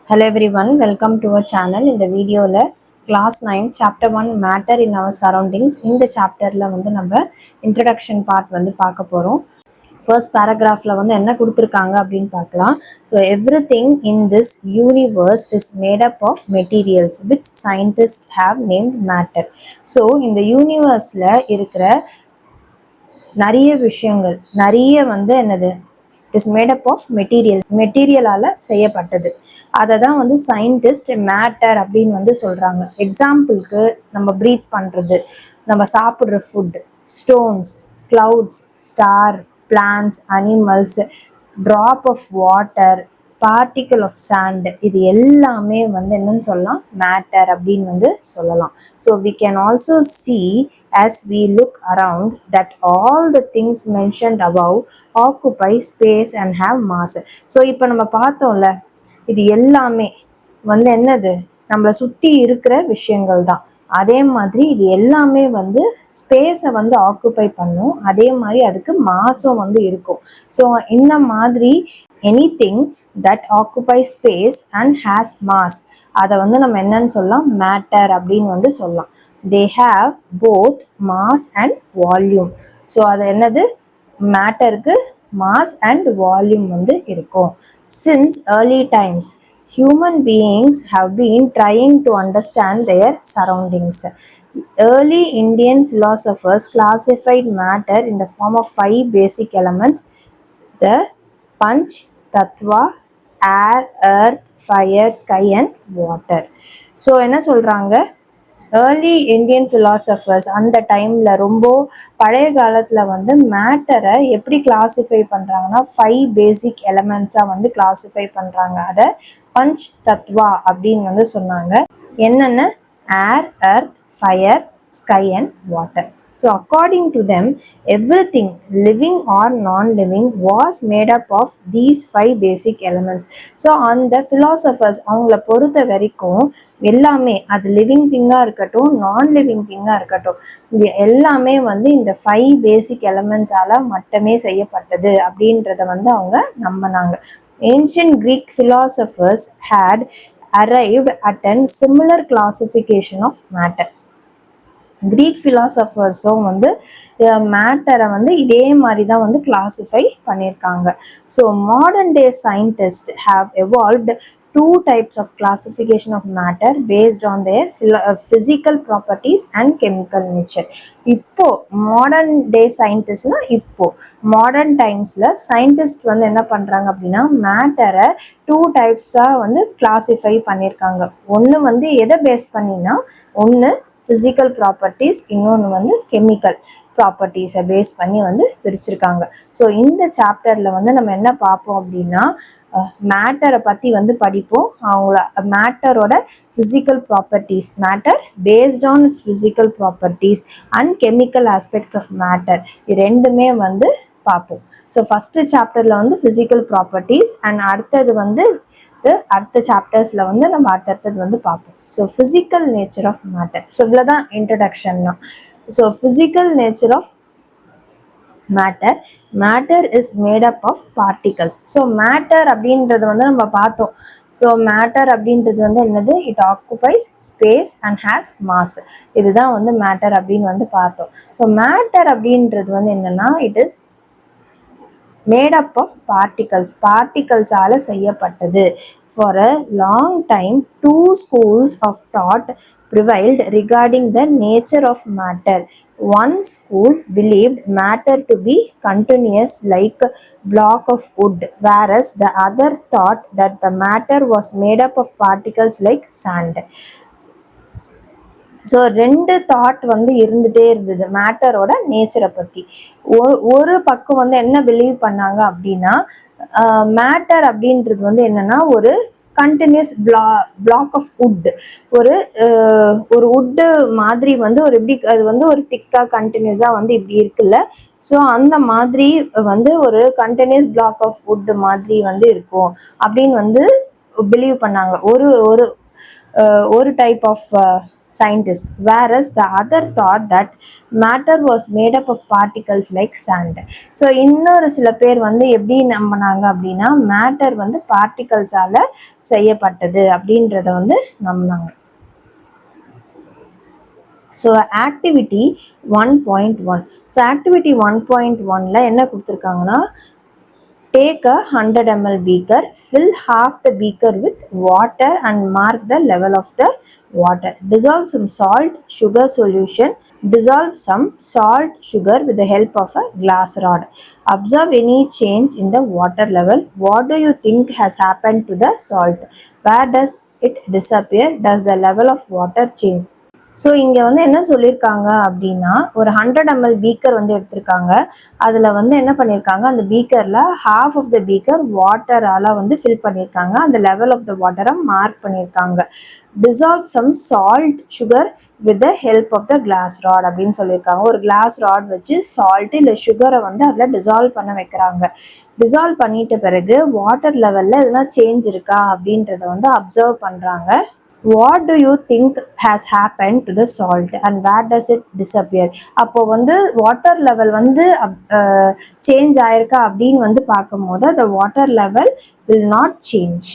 Hello everyone, welcome to our channel. In the video class 9 chapter 1 matter in our surroundings. In the chapter la வந்து நம்ம introduction part வந்து பார்க்க போறோம். First paragraphல வந்து என்ன கொடுத்திருக்காங்க அப்படினு பார்க்கலாம். So everything in this universe is made up of materials which scientists have named matter. So இந்த universeல இருக்கிற நிறைய விஷயங்கள் நிறைய வந்து என்னது இஸ் மேட் அப் ஆஃப் மெட்டீரியலால செய்யப்பட்டது. அதை தான் வந்து சயின்டிஸ்ட் மேட்டர் அப்படின்னு வந்து சொல்றாங்க. எக்ஸாம்பிளுக்கு நம்ம ப்ரீத் பண்றது, நம்ம சாப்பிட்ற food, stones, clouds, star, plants, animals, drop of water, particle of sand, இது எல்லாமே வந்து என்னன்னு சொல்லலாம், மேட்டர் அப்படின்னு வந்து சொல்லலாம். So we can also see as we look around that all the things mentioned above occupy space and have mass. So இப்போ நம்ம பார்த்தோம்ல, இது எல்லாமே வந்து என்னது, நம்மளை சுற்றி இருக்கிற விஷயங்கள் தான். அதே மாதிரி இது எல்லாமே வந்து ஸ்பேஸை வந்து ஆக்குப்பை பண்ணும். அதே மாதிரி அதுக்கு மாஸும் வந்து இருக்கும். ஸோ இந்த மாதிரி anything that occupy space and has mass, அதை வந்து நம்ம என்னன்னு சொல்லலாம், மேட்டர் அப்படின்னு வந்து சொல்லலாம். they have both mass and volume. So அது என்னது, மேட்டருக்கு மாஸ் அண்ட் வால்யூம் வந்து இருக்கும். since early times human beings have been trying to understand their surroundings. Early Indian philosophers classified matter in the form of 5 basic elements: the Panch Tattva, air, earth, fire, sky and water. So என்ன சொல்கிறாங்க, early Indian philosophers அந்த டைமில், ரொம்ப பழைய காலத்தில் வந்து மேட்டரை எப்படி கிளாஸிஃபை பண்ணுறாங்கன்னா 5 பேசிக் எலமெண்ட்ஸாக வந்து கிளாஸிஃபை பண்ணுறாங்க. அதை பஞ்ச் தத்வா அப்படின்னு வந்து சொன்னாங்க. என்னென்ன, air, earth, fire, sky and water. So according to them, everything living or non-living was made up of these 5 basic elements. So அந்த philosophers அவங்கள பொறுத்த வரைக்கும் எல்லாமே, அது லிவிங் திங்காக இருக்கட்டும், நான் லிவிங் திங்காக இருக்கட்டும், இது எல்லாமே வந்து இந்த 5 பேசிக் எலமெண்ட்ஸால் மட்டுமே செய்யப்பட்டது அப்படின்றத வந்து அவங்க நம்பினாங்க. Ancient Greek philosophers had arrived at a similar classification of matter. Greek ஃபிலாசபர்ஸும் வந்து மேட்டரை வந்து இதே மாதிரி தான் வந்து கிளாஸிஃபை பண்ணியிருக்காங்க. So modern day scientist have evolved 2 types of classification of matter based on their physical properties and chemical nature. இப்போ மாடர்ன் டே சயின்டிஸ்ட்னா, இப்போ மாடர்ன் டைம்ஸில் சயின்டிஸ்ட் வந்து என்ன பண்ணுறாங்க அப்படின்னா, மேட்டரை 2 டைப்ஸாக வந்து கிளாஸிஃபை பண்ணியிருக்காங்க. ஒன்று வந்து எதை பேஸ் பண்ணினா, ஒன்று ஃபிசிக்கல் ப்ராப்பர்ட்டிஸ், இன்னொன்று வந்து கெமிக்கல் ப்ராப்பர்ட்டிஸை பேஸ் பண்ணி வந்து பிரிச்சிருக்காங்க. ஸோ இந்த சாப்டரில் வந்து நம்ம என்ன பார்ப்போம் அப்படின்னா, மேட்டரை பற்றி வந்து படிப்போம். அவங்கள மேட்டரோட physical properties, matter based on its physical properties and chemical aspects of matter, இது ரெண்டுமே வந்து பார்ப்போம். ஸோ ஃபஸ்ட்டு சாப்டரில் வந்து ஃபிசிக்கல் ப்ராப்பர்ட்டிஸ் அண்ட் அடுத்தது வந்து அடுத்த சாப்டர்ஸில் வந்து நம்ம அடுத்தது வந்து பார்ப்போம். So physical nature of matter. So இவ்வளோதான் இன்ட்ரடக்ஷன்னா. So physical nature of matter. Matter is made up of particles. So matter அப்படின்றது வந்து நம்ம பார்த்தோம். ஸோ மேட்டர் அப்படின்றது வந்து என்னது, it occupies space and has mass. இதுதான் வந்து மேட்டர் அப்படின்னு வந்து பார்த்தோம். ஸோ மேட்டர் அப்படின்றது வந்து என்னன்னா, it is made up of particles, பார்ட்டிகல்ஸால் செய்யப்பட்டது. For a long time, 2 schools of thought prevailed regarding the nature of matter. One school believed matter to be continuous like a block of wood, whereas the other thought that the matter was made up of particles like sand. So 2 thought வந்து இருந்துகிட்டே இருந்தது மேட்டரோட நேச்சரை பற்றி. ஒரு பக்கம் வந்து என்ன believe பண்ணாங்க அப்படின்னா, மேட்டர் அப்படின்றது வந்து என்னென்னா ஒரு கண்டினியூஸ் பிளாக் ஆஃப் வுட், ஒரு வுட்டு மாதிரி வந்து ஒரு இப்படி, அது வந்து ஒரு திக்காக கண்டினியூஸாக வந்து இப்படி இருக்குல்ல. ஸோ அந்த மாதிரி வந்து ஒரு கண்டினியூஸ் பிளாக் ஆஃப் வுட் மாதிரி வந்து இருக்கும் அப்படின்னு வந்து பிலீவ் பண்ணாங்க. ஒரு type of scientist, whereas the other thought that matter was made up of particles like sand. So இன்னொரு சில பேர் வந்து எப்படி நம்பினாங்க அப்படின்னா மேட்டர் வந்து பார்ட்டிகல்ஸால செய்யப்பட்டது அப்படின்றத வந்து நம்பினாங்க. So activity 1.1. ஸோ ஆக்டிவிட்டி 1.1ல என்ன கொடுத்துருக்காங்கன்னா, take a 100 ml beaker, fill half the beaker with water and mark the level of the water. Dissolve some salt sugar solution. Dissolve some salt sugar with the help of a glass rod. Observe any change in the water level. What do you think has happened to the salt? Where does it disappear? Does the level of water change? So இங்கே வந்து என்ன சொல்லியிருக்காங்க அப்படின்னா, ஒரு 100 ml beaker வந்து எடுத்திருக்காங்க. அதில் வந்து என்ன பண்ணியிருக்காங்க, அந்த பீக்கரில் ஹாஃப் ஆஃப் த பீக்கர் வாட்டரால் வந்து ஃபில் பண்ணியிருக்காங்க. அந்த லெவல் ஆஃப் த வாட்டரை மார்க் பண்ணியிருக்காங்க. Dissolve some salt sugar with the help of the glass rod அப்படின்னு சொல்லியிருக்காங்க. ஒரு கிளாஸ் ராட் வச்சு சால்ட்டு இல்லை சுகரை வந்து அதில் டிசால்வ் பண்ண வைக்கிறாங்க. டிசால்வ் பண்ணிட்ட பிறகு வாட்டர் லெவலில் எதுனா சேஞ்ச் இருக்கா அப்படின்றத வந்து அப்சர்வ் பண்ணுறாங்க. What do you think has happened to the salt and where does it disappear? அப்போ வந்து வாட்டர் லெவல் வந்து சேஞ்ச் ஆயிருக்கா அப்படின்னு வந்து பார்க்கும்போது the water level will not change.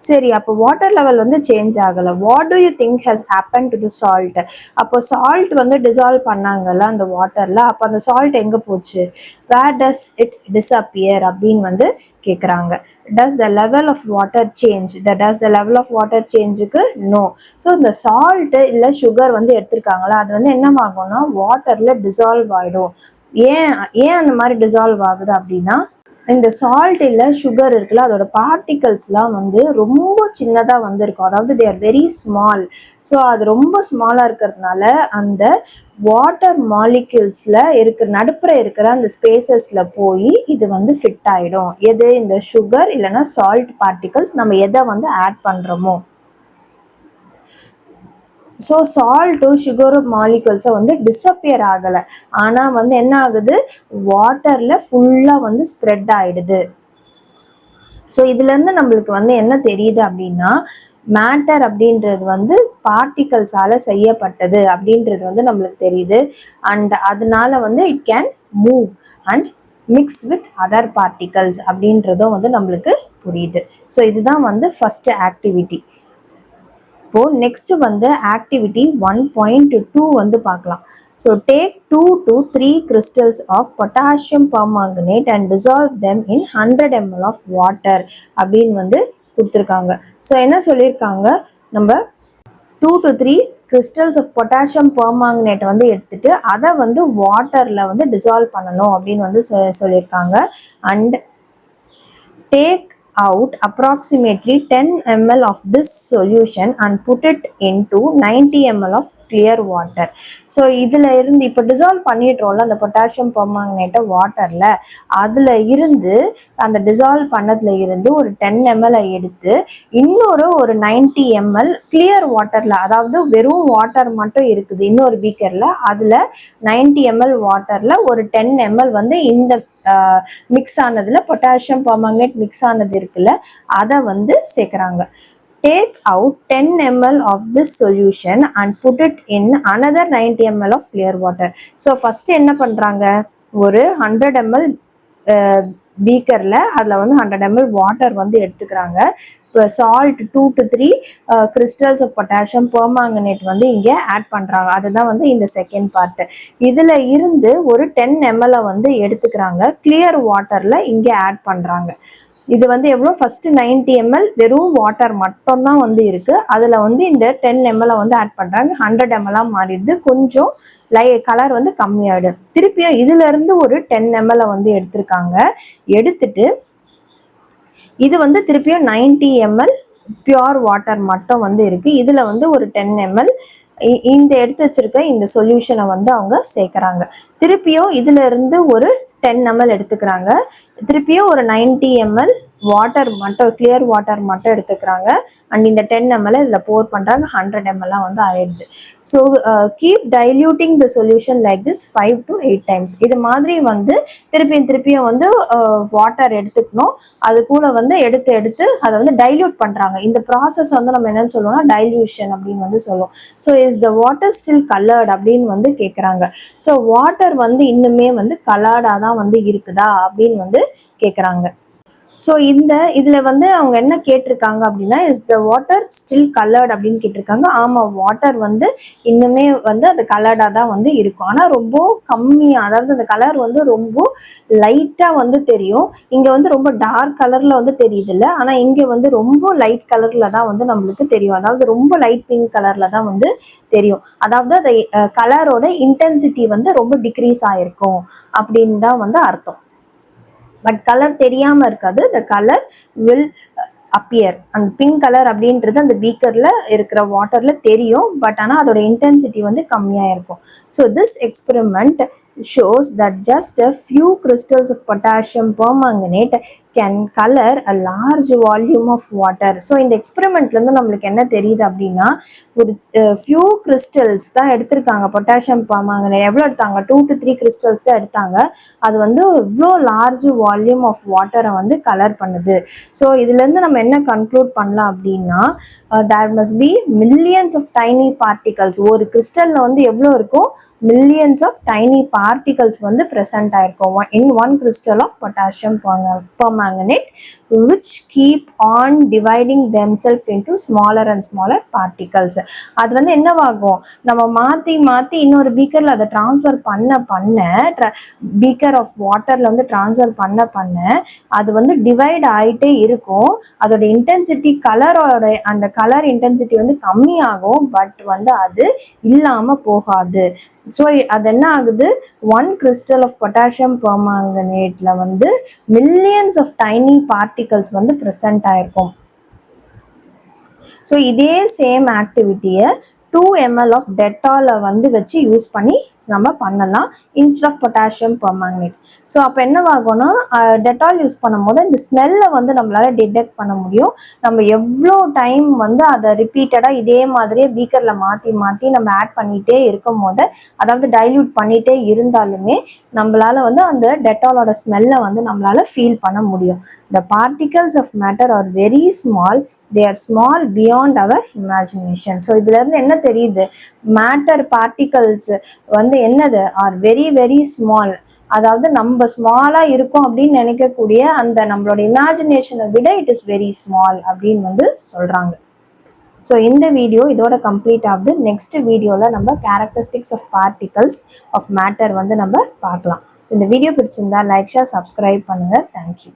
சரி, அப்போ வாட்டர் லெவல் வந்து சேஞ்ச் ஆகலை. What to you think has happen to the salt? அப்போ சால்ட் வந்து டிசால்வ் பண்ணாங்கல்ல அந்த வாட்டரில், அப்போ அந்த சால்ட் எங்கே போச்சு? வேர் டஸ் இட் டிஸ்அப்பியர் அப்படின்னு வந்து கேட்குறாங்க. Does the level of water change? Does the level of water சேஞ்சுக்கு நோ. ஸோ இந்த சால்ட்டு இல்லை சுகர் வந்து எடுத்திருக்காங்களா, அது வந்து என்னமாகும்னா வாட்டரில் டிசால்வ் ஆகிடும். ஏன் அந்த மாதிரி டிசால்வ் ஆகுது அப்படின்னா, இந்த சால்ட் இல்லை சுகர் இருக்குல்ல, அதோட பார்ட்டிகல்ஸ்லாம் வந்து ரொம்ப சின்னதாக வந்து இருக்கும். அதாவது they are very small. So அது ரொம்ப ஸ்மாலாக இருக்கிறதுனால அந்த வாட்டர் மாலிக்யூல்ஸில் நடுப்புற இருக்கிற அந்த ஸ்பேசஸில் போய் இது வந்து ஃபிட் ஆகிடும். எது? இந்த சுகர் இல்லைன்னா சால்ட் பார்ட்டிகல்ஸ் நம்ம எதை வந்து ஆட் பண்ணுறோமோ. ஸோ சால்ட்டும் சுகரும் மாலிகூல்ஸை வந்து டிஸப்பியர் ஆகலை, ஆனால் வந்து என்ன ஆகுது, வாட்டரில் ஃபுல்லாக வந்து ஸ்ப்ரெட் ஆகிடுது. ஸோ இதுலேருந்து நம்மளுக்கு வந்து என்ன தெரியுது அப்படின்னா, மேட்டர் அப்படின்றது வந்து பார்ட்டிகல்ஸால் செய்யப்பட்டது அப்படின்றது வந்து நம்மளுக்கு தெரியுது. அண்ட் அதனால வந்து it can move and mix with other particles அப்படின்றதும் வந்து நம்மளுக்கு புரியுது. ஸோ இதுதான் வந்து ஃபஸ்ட்டு ஆக்டிவிட்டி. இப்போது நெக்ஸ்ட் வந்து ஆக்டிவிட்டி 1.2 வந்து பார்க்கலாம். So take 2 to 3 crystals of potassium permanganate and dissolve them in 100 ml of water அப்படின்னு வந்து கொடுத்துருக்காங்க. ஸோ என்ன சொல்லியிருக்காங்க, நம்ம 2 to 3 crystals ஆஃப் பொட்டாசியம் பெர்மாங்கனேட்டை வந்து எடுத்துட்டு அதை வந்து வாட்டரில் வந்து டிசால்வ் பண்ணணும் அப்படின்னு வந்து சொல்லியிருக்காங்க. And take out approximately 10 ml of this solution and put it into 90 ml of clear water. So இதில் இருந்து இப்போ டிசால்வ் பண்ணிடுறோம்ல அந்த பொட்டாசியம் பெர்மாங்கனேட்டை வாட்டரில், அதில் இருந்து அந்த டிசால்வ் பண்ணதில் இருந்து ஒரு 10 ml எடுத்து இன்னொரு ஒரு 90 ml கிளியர் வாட்டரில், அதாவது வெறும் வாட்டர் மட்டும் இருக்குது இன்னொரு பீக்கரில், அதில் 90 ml வாட்டரில் ஒரு 10 ml வந்து இந்த மிக்ஸ் ஆனதில் பொட்டாசியம் பெர்மாங்கனேட் மிக்ஸ் ஆனது இருக்குல்ல, அதை வந்து சேர்க்குறாங்க. Take out 10 ml of this solution and put it in another 90 ml of clear water. So first என்ன பண்ணுறாங்க, ஒரு 100 ml பீக்கரில் அதில் வந்து 100 ml வாட்டர் வந்து எடுத்துக்கிறாங்க. இப்போ salt 2 to 3 crystals of potassium permanganate வந்து இங்கே ஆட் பண்ணுறாங்க. அதுதான் வந்து இந்த செகண்ட் பார்ட்டு. இதில் இருந்து ஒரு 10 ml வந்து எடுத்துக்கிறாங்க, கிளியர் வாட்டரில் இங்கே ஆட் பண்ணுறாங்க. இது வந்து எவ்வளோ, ஃபஸ்ட்டு 90 ml வெறும் வாட்டர் மட்டும்தான் வந்து இருக்குது, அதில் வந்து இந்த 10 ml வந்து ஆட் பண்ணுறாங்க, 100 ml மாறிடுது, கொஞ்சம் கலர் வந்து கம்மியாகிடும். திருப்பியும் இதிலேருந்து ஒரு 10 ml வந்து எடுத்திருக்காங்க. எடுத்துட்டு இது வந்து திருப்பியும் 90 ml பியோர் வாட்டர் மட்டும் வந்து இருக்குது, இதில் வந்து ஒரு 10 ml இந்த எடுத்து வச்சிருக்க இந்த சொல்யூஷனை வந்து அவங்க சேர்க்குறாங்க. திருப்பியும் இதில் இருந்து ஒரு 10 ml எடுத்துக்கிறாங்க, திருப்பியும் ஒரு 90 ml வாட்டர் மட்டும் கிளியர் வாட்டர் மட்டும் எடுத்துக்கிறாங்க அண்ட் இந்த 10 ml இதில் போர் பண்ணுறாங்க 100 ml வந்து ஆயிடுது. So keep diluting the solution like this 5 to 8 times. இது மாதிரி வந்து திருப்பியும் வந்து வாட்டர் எடுத்துக்கணும். அது கூட வந்து எடுத்து அதை வந்து டைல்யூட் பண்ணுறாங்க. இந்த ப்ராசஸ் வந்து நம்ம என்னன்னு சொல்லுவோம்னா டைல்யூஷன் அப்படின்னு வந்து சொல்லுவோம். So is the water still coloured அப்படின்னு வந்து கேட்குறாங்க. ஸோ வாட்டர் வந்து இன்னுமே வந்து கலர்டாக தான் வந்து இருக்குதா அப்படின்னு வந்து கேட்குறாங்க. ஸோ இதில் வந்து அவங்க என்ன கேட்டிருக்காங்க அப்படின்னா is the water still coloured அப்படின்னு கேட்டிருக்காங்க. ஆமாம், வாட்டர் வந்து இன்னுமே வந்து அது கலர்டாக தான் வந்து இருக்கும். ஆனால் ரொம்ப கம்மியாக, அதாவது அந்த கலர் வந்து ரொம்ப லைட்டாக வந்து தெரியும். இங்கே வந்து ரொம்ப டார்க் கலரில் வந்து தெரியுது இல்லை, ஆனால் இங்கே வந்து ரொம்ப லைட் கலரில் தான் வந்து நம்மளுக்கு தெரியும். அதாவது ரொம்ப லைட் பிங்க் கலரில் தான் வந்து தெரியும். அதாவது அந்த கலரோட இன்டென்சிட்டி வந்து ரொம்ப டிக்ரீஸ் ஆகிருக்கும் அப்படின்னு தான் வந்து அர்த்தம். பட் கலர் தெரியாமல் இருக்காது. The colour will appear. அந்த பிங்க் கலர் அப்படின்றது அந்த பீக்கரில் இருக்கிற வாட்டரில் தெரியும். பட் ஆனால் அதோட இன்டென்சிட்டி வந்து கம்மியாக இருக்கும். So this experiment shows that just a few crystals of potassium permanganate can color a large volume of water. So இந்த எக்ஸ்பெரிமெண்ட்லேருந்து நம்மளுக்கு என்ன தெரியுது அப்படின்னா ஒரு ஃபியூ கிறிஸ்டல்ஸ் தான் எடுத்திருக்காங்க. பொட்டாசியம் பெர்மாங்கனேட் எவ்வளோ எடுத்தாங்க? 2 to 3 கிறிஸ்டல்ஸ் தான் எடுத்தாங்க. அது வந்து இவ்வளோ லார்ஜ் வால்யூம் ஆஃப் வாட்டரை வந்து கலர் பண்ணுது. ஸோ இதுலேருந்து நம்ம என்ன கன்க்ளூட் பண்ணலாம் அப்படின்னா there must be millions of tiny particles. ஒரு கிறிஸ்டலில் வந்து எவ்வளோ இருக்கும்? மில்லியன்ஸ் ஆஃப் டைனி பார்ட்டிகல்ஸ் வந்து ப்ரெசென்ட் ஆயிருக்கும் in one crystal of potassium permanganate which keep on dividing themselves into smaller and smaller particles. அது வந்து என்னவாகும்? நம்ம மாற்றி இன்னொரு பீக்கரில் அதை ட்ரான்ஸ்ஃபர் பண்ண பீக்கர் ஆஃப் வாட்டரில் வந்து ட்ரான்ஸ்ஃபர் பண்ண அது வந்து டிவைட் ஆகிட்டே இருக்கும். அதோட இன்டென்சிட்டி கலரோட அந்த கலர் இன்டென்சிட்டி வந்து கம்மியாகும். பட் வந்து அது இல்லாமல் போகாது. ஸோ அது என்ன ஆகுது? ஒன் கிறிஸ்டல் ஆஃப் பொட்டாசியம் பெர்மாங்கனேட்ல வந்து மில்லியன்ஸ் ஆஃப் டைனி பார்ட்டிகல்ஸ் வந்து ப்ரெசென்ட் ஆயிருக்கும். ஸோ இதே சேம் ஆக்டிவிட்டியை 2 ml ஆஃப் டெட்டாலை வந்து வச்சு யூஸ் பண்ணி நம்ம பண்ணலாம் instead of potassium permanganate. So அப்போ என்னவாகும்னா டெட்டால் யூஸ் பண்ணும் போது இந்த ஸ்மெல்லை வந்து நம்மளால டிடெக்ட் பண்ண முடியும். நம்ம எவ்வளோ டைம் வந்து அதை ரிப்பீட்டடாக இதே மாதிரியே பீக்கரில் மாற்றி நம்ம ஆட் பண்ணிகிட்டே இருக்கும் போது, அதாவது டைல்யூட் பண்ணிகிட்டே இருந்தாலுமே நம்மளால வந்து அந்த டெட்டாலோட ஸ்மெல்லை வந்து நம்மளால ஃபீல் பண்ண முடியும். The particles of matter are very small. they are small beyond our imagination. So இதுலேருந்து என்ன தெரியுது? மேட்டர் பார்ட்டிகல்ஸ் வந்து என்னது? Are very very small. அதாவது நம்ம ஸ்மாலாக இருக்கும் அப்படின்னு நினைக்கக்கூடிய அந்த நம்மளோட இமேஜினேஷனை விட இட் இஸ் வெரி ஸ்மால் அப்படின்னு வந்து சொல்கிறாங்க. ஸோ இந்த வீடியோ இதோட கம்ப்ளீட் ஆகுது. நெக்ஸ்ட் வீடியோவில் நம்ம characteristics of particles of matter வந்து நம்ம பார்க்கலாம். ஸோ இந்த வீடியோ பிடிச்சிருந்தா லைக், ஷேர், சப்ஸ்கிரைப் பண்ணுங்கள். தேங்க்யூ.